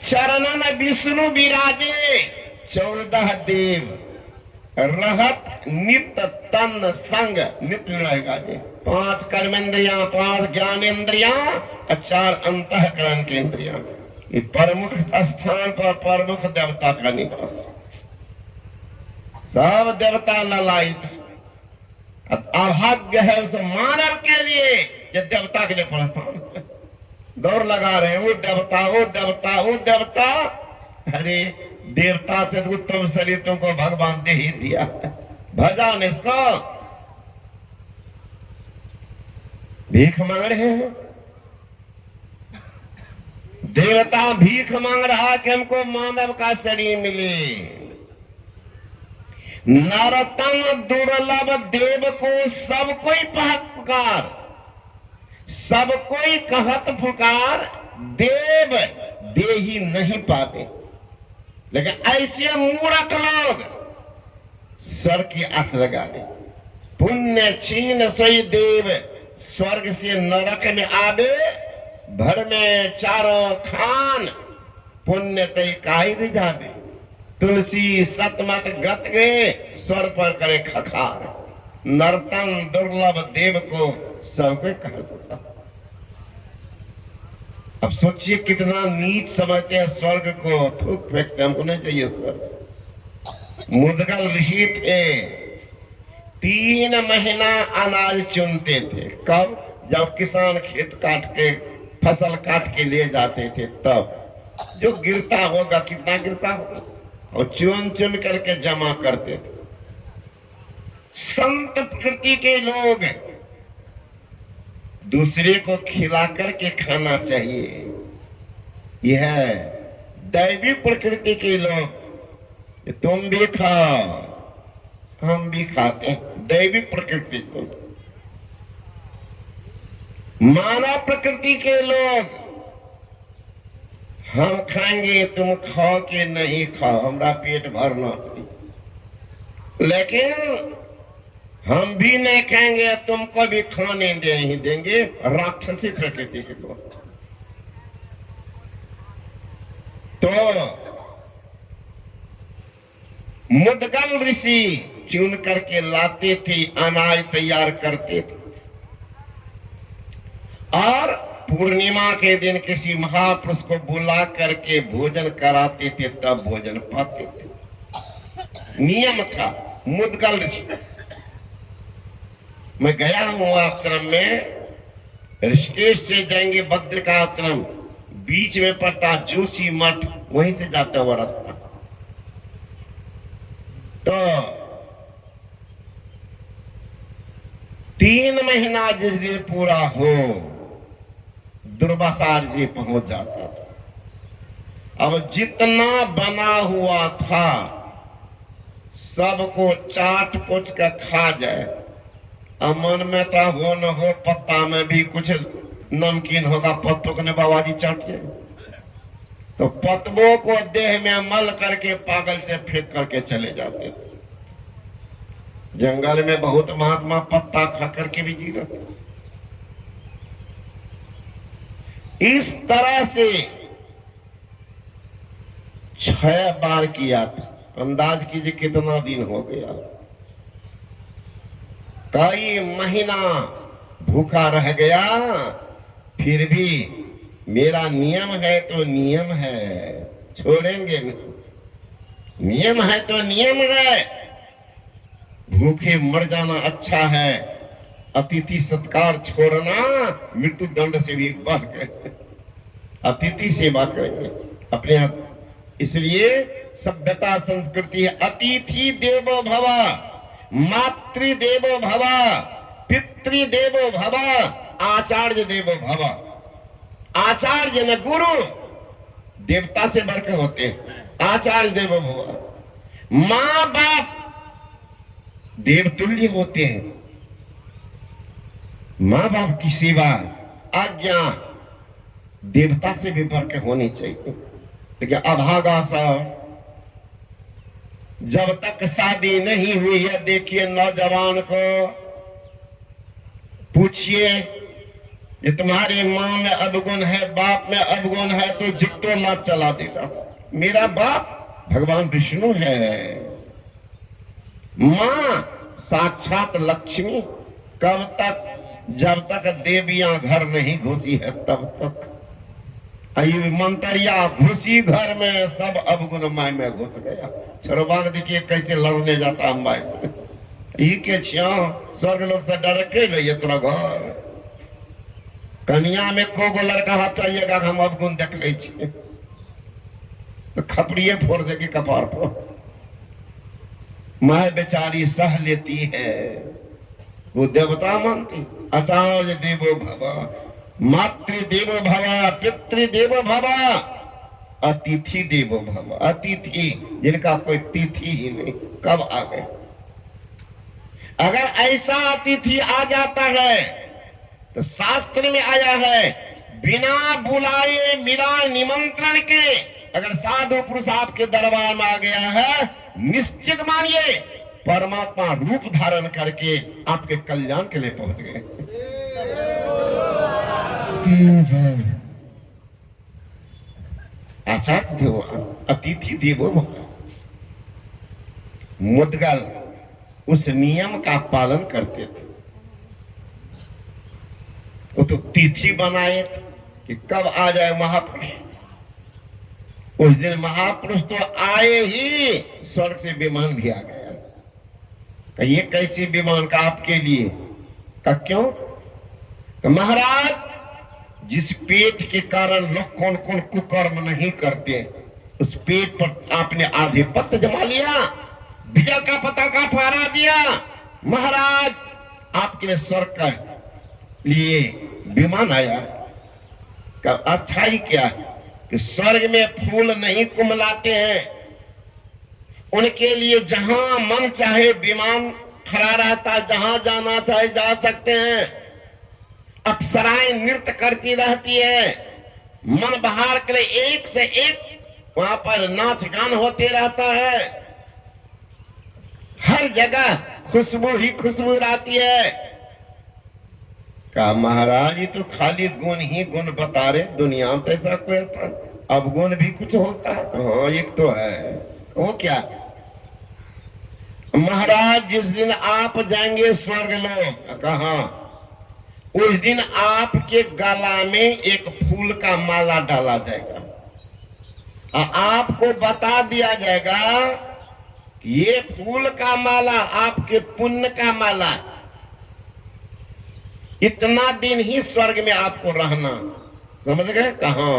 चरणन विष्णु विराजे 14 देव रहत नित तन संग नित्य रहेगा जी। 5 कर्मेंद्रियां, 5 ज्ञानेन्द्रियां और 4 अंतःकरण के इंद्रियां। ये प्रमुख स्थान पर प्रमुख देवता का निवास। सब देवता ललायित। अभाग्य है उस मानव के लिए जो देवता के लिए प्रस्थान है। दौड़ लगा रहे हैं वो देवता, वो देवता, वो देवता। अरे देवता से उत्तम शरीर तुमको भगवान दे ही दिया है, भजा ने इसको। भीख मांग रहे हैं देवता, भीख मांग रहा कि हमको मानव का शरीर मिले। नरतन दुर्लभ देव को सब कोई पुकार, सब कोई कहत पुकार, देव दे ही नहीं पाते। लेकिन ऐसे मूर्ख लोग स्वर्ग की आस लगा दे। पुण्य छीन सोई देव, स्वर्ग से नरक में आवे। भर में चारों खान, पुण्य तय काई रिझावे। तुलसी सतमत गत गए, स्वर पर करे खखार। नर्तन दुर्लभ देव को सब कोई कहता। अब सोचिए कितना नीच समझते हैं स्वर्ग को, थूक फेंकते। हमको नहीं चाहिए स्वर्ग। मुदगल ऋषि थे, 3 महीना अनाज चुनते थे। कब? जब किसान खेत काट के फसल काट के ले जाते थे तब। जो गिरता होगा, कितना गिरता होगा, और चुन चुन करके जमा करते थे। संत प्रकृति के लोग दूसरे को खिला करके खाना चाहिए। यह दैवी प्रकृति के लोग, तुम भी खाओ हम भी खाते हैं। दैविक प्रकृति को। मानव प्रकृति के लोग, हम खाएंगे तुम खाओ कि नहीं खाओ, हमारा पेट भरना चाहिए। लेकिन हम भी नहीं खाएंगे, तुमको भी खाने दे ही देंगे। राक्षसी प्रकृति के लोग। तो मुदगल ऋषि चुन करके लाते थे, अनाज तैयार करते थे, और पूर्णिमा के दिन किसी महापुरुष को बुला करके भोजन कराते थे, तब भोजन पाते थे। नियम था मुदगल ऋषि। मैं गया हूं आश्रम में, ऋषिकेश से जाएंगे भद्र का आश्रम, बीच में पड़ता जोशी मठ, वहीं से जाता हुआ रास्ता। तो 3 महीना जिस दिन पूरा हो, दुर्वासा जी पहुंच जाता था। अब जितना बना हुआ था सबको चाट पोछ कर खा जाए। अब मन में तो हो न हो, पत्ता में भी कुछ नमकीन होगा, पत्तों को बाबा जी चाट जाए। तो पत्तों को देह में मल करके पागल से फेंक करके चले जाते थे। जंगल में बहुत महात्मा पत्ता खा करके भी जी रहे थे। इस तरह से 6 बार किया था। अंदाज कीजिए कितना दिन हो गया। कई महीना भूखा रह गया, फिर भी मेरा नियम है तो नियम है, छोड़ेंगे नहीं। नियम है तो नियम है। भूखे मर जाना अच्छा है, अतिथि सत्कार छोड़ना मृत्यु दंड से भी बढ़ गए। अतिथि सेवा करेंगे अपने यहाँ। इसलिए सभ्यता संस्कृति है, अतिथि देवो भव, मातृदेवो भव, पितृदेवो भव, आचार्य देवो भव। आचार्य न गुरु, देवता से बढ़कर होते हैं। आचार्य देवो भव। माँ बाप देवतुल्य होते हैं। माँ बाप की सेवा, आज्ञा देवता से भी बढ़कर होनी चाहिए। लेकिन अभागा सा, जब तक शादी नहीं हुई है, देखिए नौजवान को पूछिए ये तुम्हारी माँ में अवगुण है, बाप में अवगुण है, तो जितो लात चला देगा। मेरा बाप भगवान विष्णु है, माँ साक्षात लक्ष्मी। कब तक? जब तक देवियां घर नहीं घुसी है तब तक। मंतरिया घुसी घर में, सब अवगुण माय में घुस गया। छोरबाग देखिए कैसे लड़ने जाता अम्बाई से, ई के छिया स्वर्ग लोग से डर के लिए तोरा घर कन्या में को गो लड़का हटाइएगा, हम अवगुण देखे छे तो खपड़िए फोड़ देगी कपार पर। माँ बेचारी सह लेती है, वो देवता मानती। आचार्य देवो भव, मातृदेवो भव, पितृदेवो भव, अतिथि देवो भव। अतिथि जिनका कोई तिथि ही नहीं, कब आ गए? अगर ऐसा अतिथि आ जाता है तो शास्त्र में आया है, बिना बुलाए बिना निमंत्रण के अगर साधु पुरुष आपके दरबार में आ गया है, निश्चित मानिए परमात्मा रूप धारण करके आपके कल्याण के लिए पहुंच गए। आचार्य देवो अतिथि देवो भव। मुद्गल उस नियम का पालन करते थे। वो तो तिथि बनाए थे कि कब आ जाए महापुरुष। उस दिन महापुरुष तो आए ही, स्वर्ग से विमान भी आ गया। ये कैसी विमान का आपके लिए? का क्यों? तो महाराज जिस पेट के कारण लोग कौन कौन कुकर्म नहीं करते, उस पेट पर आपने आधिपत्य जमा लिया, विजय का पताका फहरा दिया। महाराज आपके लिए स्वर्ग का लिए विमान आया। का अच्छाई क्या है कि स्वर्ग में फूल नहीं कुमलाते हैं, उनके लिए जहां मन चाहे विमान खड़ा रहता, जहां जाना चाहे जा सकते हैं। अप्सराएं नृत्य करती रहती है, मन बहार के लिए एक से एक वहां पर नाच गान होते रहता है। हर जगह खुशबू ही खुशबू रहती है। का महाराज ये तो खाली गुण ही गुण बता रहे, दुनिया में तो ऐसा कोई था, अब गुण भी कुछ होता है। हाँ एक तो है, वो क्या? महाराज जिस दिन आप जाएंगे स्वर्ग लोक, कहा उस दिन आपके गला में एक फूल का माला डाला जाएगा और आपको बता दिया जाएगा कि ये फूल का माला आपके पुण्य का माला, इतना दिन ही स्वर्ग में आपको रहना। समझ गए? कहा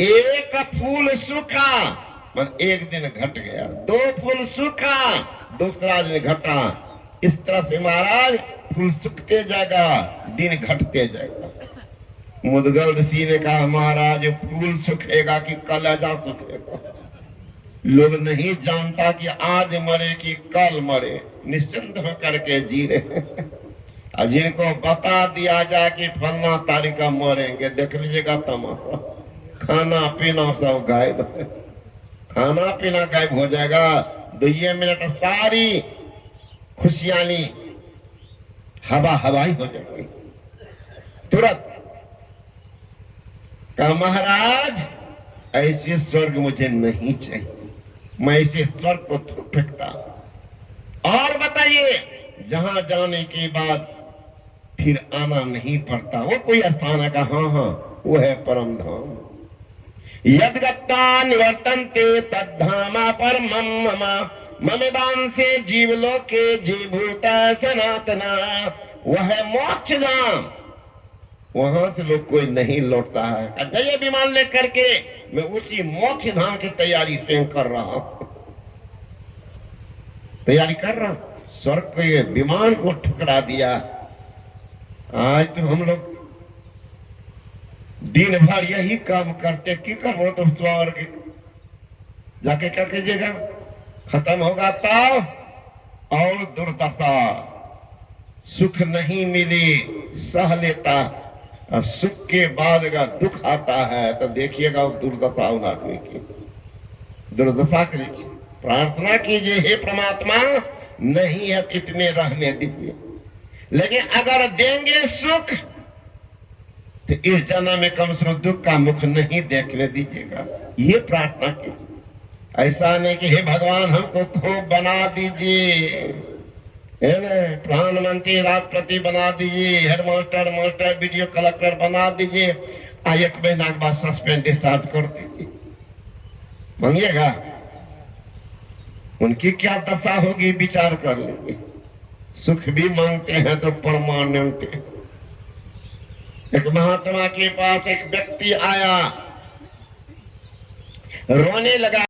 एक फूल सूखा मन एक दिन घट गया, दो फूल सूखा दूसरा दिन घटा। इस तरह से महाराज फूल सूखते जाएगा, दिन घटते जाएगा। मुद्गल ऋषि ने कहा महाराज फूल सूखेगा कि कलेजा सूखेगा? लोग नहीं जानता कि आज मरे कि कल मरे, निश्चिंत होकर के जी रहे। और जिनको बता दिया जाए कि फलना तारीख का मरेंगे, देख लीजिएगा तमाशा, खाना पीना सब गायब है। खाना पीना गायब हो जाएगा, 2 मिनट सारी खुशियानी हवा हवाई हो जाएगी तुरंत। का महाराज ऐसे स्वर्ग मुझे नहीं चाहिए, मैं ऐसे स्वर्ग को फेंकता। और बताइए जहां जाने के बाद फिर आना नहीं पड़ता, वो कोई स्थान है? कहा हाँ वो है परम धाम। यद्गत्ता निवर्तन्ते तद्धामा परमं मम, ममेवांसे जीवलोके जीभूता सनातना। वह है मोक्ष धाम, वहां से लोग कोई नहीं लौटता है। अजय विमान लेकर के मैं उसी मोक्ष धाम की तैयारी स्वयं कर रहा हूं, तैयारी कर रहा हूं। स्वर्ग के विमान को ठुकरा दिया। आज तो हम लोग दिन भर यही काम करते, की करो तो स्वर्ग जाके क्या कीजिएगा? खत्म होगा तब और दुर्दशा, सुख नहीं मिली सह लेता, और सुख के बाद अगर दुख आता है तो देखिएगा दुर्दशा उन आदमी की। दुर्दशा के लिए प्रार्थना कीजिए, हे परमात्मा नहीं है इतने रहने दीजिए, लेकिन अगर देंगे सुख तो इस जन्म में कम से कम दुख का मुख नहीं देखने दीजिएगा, ये प्रार्थना कीजिए। ऐसा नहीं कि हे भगवान हमको खूब बना दीजिए, है ना, प्रधानमंत्री राष्ट्रपति बना दीजिए, हेडमास्टर मास्टर वीडियो कलेक्टर बना दीजिए, 1 महीना के बाद सस्पेंड डिस्चार्ज कर दीजिए, मांगिएगा? उनकी क्या दशा होगी विचार कर लीजिए। सुख भी मांगते हैं तो परमानेंट। एक महात्मा के पास एक व्यक्ति आया, रोने लगा।